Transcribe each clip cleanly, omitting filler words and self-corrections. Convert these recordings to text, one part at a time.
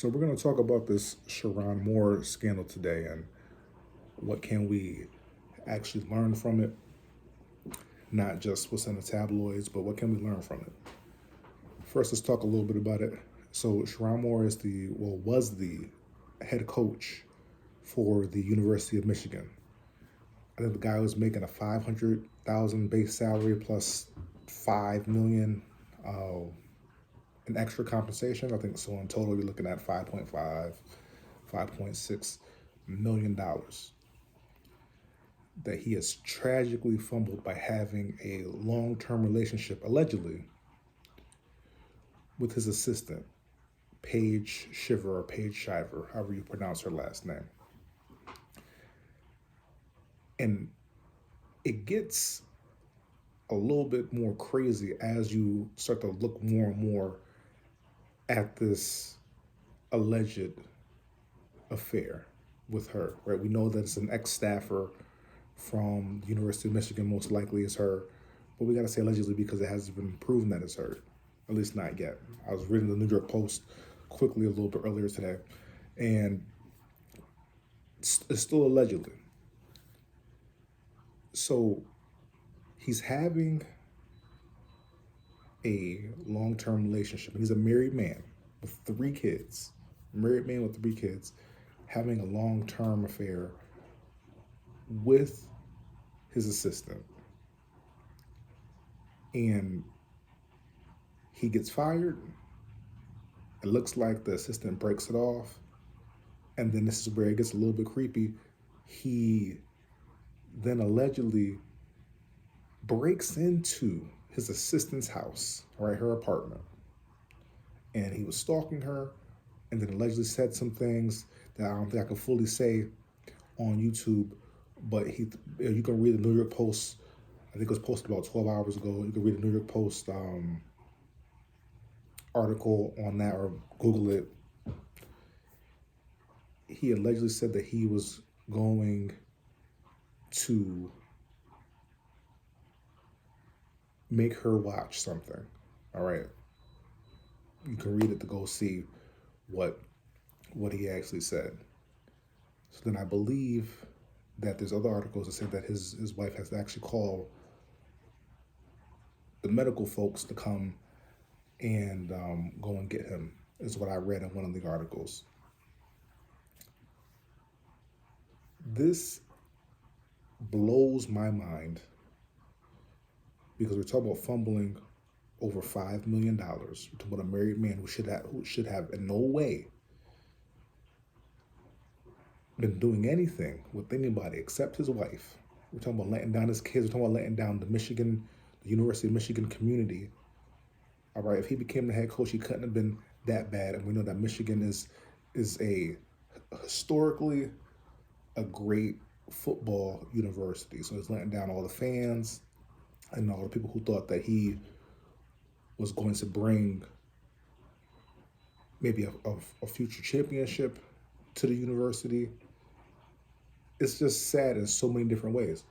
So we're going to talk about this Sherrone Moore scandal today and what can we actually learn from it, not just what's in the tabloids, but what can we learn from it. First, let's talk a little bit about it. So Sherrone Moore was the head coach for the University of Michigan. I think the guy was making a 500,000 base salary plus 5 million in extra compensation. I think so. In total, you're looking at 5.5, 5.6 million dollars that he has tragically fumbled by having a long-term relationship, allegedly, with his assistant, Paige Shiver or Paige Shiver, however you pronounce her last name. And it gets a little bit more crazy as you start to look more and more at this alleged affair with her, right? We know that it's an ex-staffer from the University of Michigan, most likely is her, but we got to say allegedly because it hasn't been proven that it's her, at least not yet. I was reading the New York Post quickly a little bit earlier today, and it's still allegedly. So he's having a long-term relationship, and he's a married man with 3 kids, having a long-term affair with his assistant. And he gets fired. It looks like the assistant breaks it off. And then this is where it gets a little bit creepy. He then allegedly breaks into his assistant's house, right, her apartment. And he was stalking her and then allegedly said some things that I don't think I can fully say on YouTube, but you can read the New York Post. I think it was posted about 12 hours ago. You can read the New York Post article on that or Google it. He allegedly said that he was going to make her watch something. All right. You can read it to go see what he actually said. So then I believe that there's other articles that say that his wife has to actually call the medical folks to come and go and get him, is what I read in one of the articles. This blows my mind because we're talking about fumbling over $5 million. We're talking about a married man who should have in no way been doing anything with anybody except his wife. We're talking about letting down his kids. We're talking about letting down the University of Michigan community. All right, if he became the head coach, he couldn't have been that bad. And we know that Michigan is a historically a great football university. So he's letting down all the fans and all the people who thought that he was going to bring maybe a future championship to the university. It's just sad in so many different ways.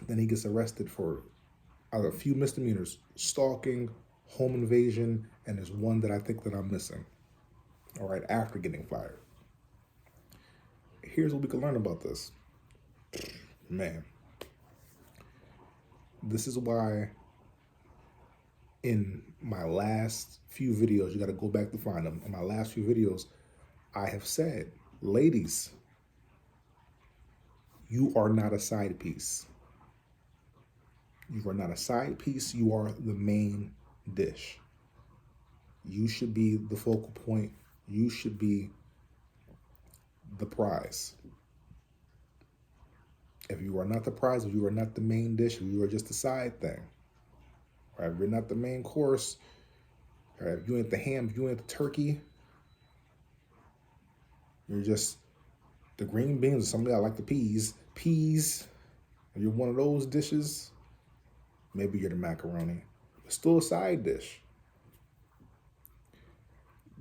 Then he gets arrested for a few misdemeanors: stalking, home invasion, and there's one that I think that I'm missing. All right, after getting fired. Here's what we can learn about this. Man, this is why in my last few videos, you got to go back to find them. In my last few videos, I have said, ladies, you are not a side piece. You are not a side piece. You are the main dish. You should be the focal point. You should be the prize. If you are not the prize, if you are not the main dish, if you are just a side thing, right? If you're not the main course, right? If you ain't the ham, if you ain't the turkey, you're just the green beans or something. I like the peas. Peas, if you're one of those dishes, maybe you're the macaroni. But still a side dish.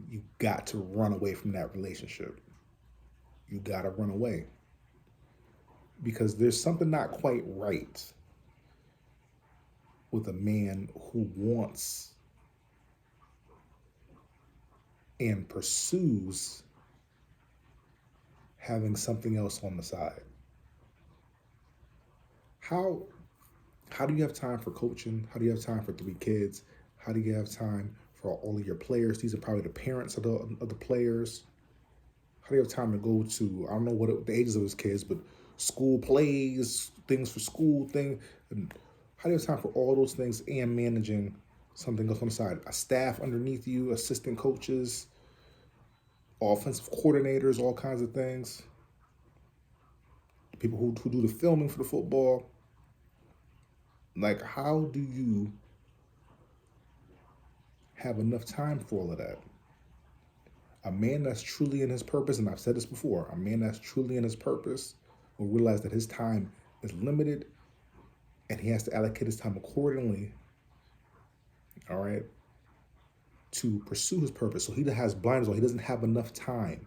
You got to run away from that relationship. You got to run away. Because there's something not quite right with a man who wants and pursues having something else on the side. How how do you have time for coaching? How do you have time for 3 kids? How do you have time for all of your players? These are probably the parents of the players. How do you have time to go to, I don't know what the ages of his kids, but school plays, things for school thing, and how do you have time for all those things and managing something else on the side? A staff underneath you, assistant coaches, offensive coordinators, all kinds of things. People who do the filming for the football. Like, how do you have enough time for all of that? A man that's truly in his purpose, and I've said this before, a man that's truly in his purpose will realize that his time is limited and he has to allocate his time accordingly, all right, to pursue his purpose. So he has blinders on. He doesn't have enough time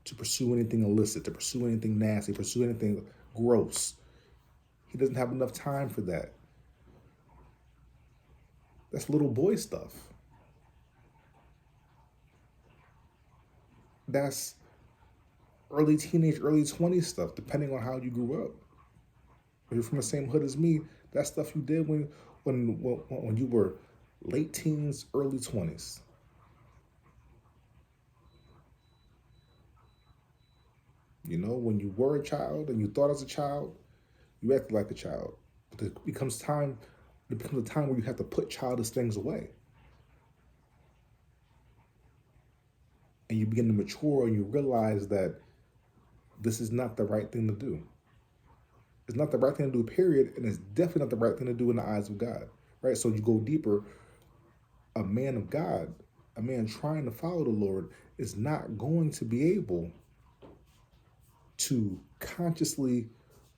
to pursue anything illicit, to pursue anything nasty, pursue anything gross. He doesn't have enough time for that. That's little boy stuff. That's early teenage, early 20s stuff, depending on how you grew up. If you're from the same hood as me, that's stuff you did when you were late teens, early 20s. You know, when you were a child and you thought as a child, you acted like a child. But it becomes a time where you have to put childish things away. And you begin to mature and you realize that this is not the right thing to do. It's not the right thing to do, period, and it's definitely not the right thing to do in the eyes of God, right? So you go deeper. A man of God, a man trying to follow the Lord, is not going to be able to consciously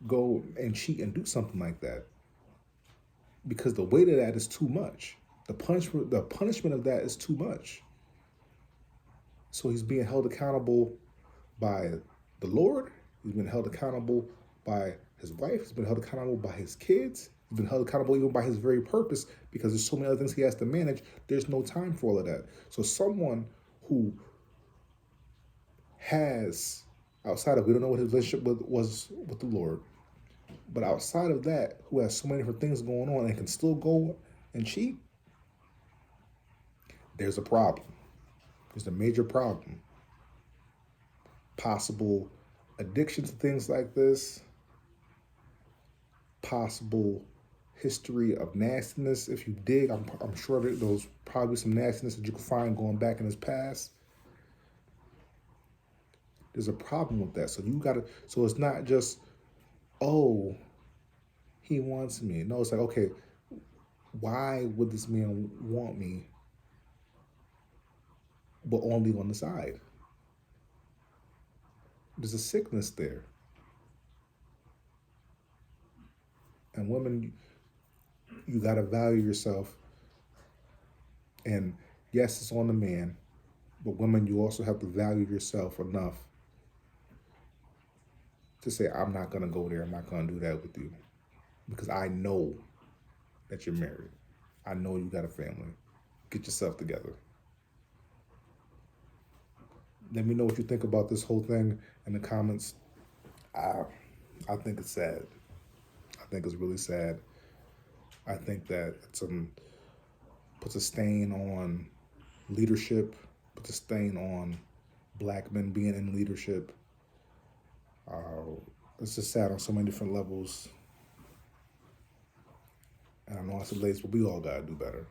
go and cheat and do something like that, because the weight of that is too much. The punishment of that is too much. So he's being held accountable by the Lord. He's been held accountable by his wife. He's been held accountable by his kids. He's been held accountable even by his very purpose, because there's so many other things he has to manage. There's no time for all of that. So someone who has, outside of, we don't know what his relationship was with the Lord, but outside of that, who has so many different things going on and can still go and cheat, there's a problem. There's a major problem. Possible addiction to things like this, possible history of nastiness. If you dig, I'm sure that there's probably some nastiness that you can find going back in his past. There's a problem with that. So it's not just, oh, he wants me. No, it's like, okay, why would this man want me, but only on the side? There's a sickness there. And women, you got to value yourself. And yes, it's on the man, but women, you also have to value yourself enough to say, I'm not going to go there. I'm not going to do that with you, because I know that you're married. I know you got a family. Get yourself together. Let me know what you think about this whole thing in the comments. I think it's sad. I think it's really sad. I think that it's puts a stain on leadership, puts a stain on Black men being in leadership. It's just sad on so many different levels. And I know it's late, but we all gotta do better.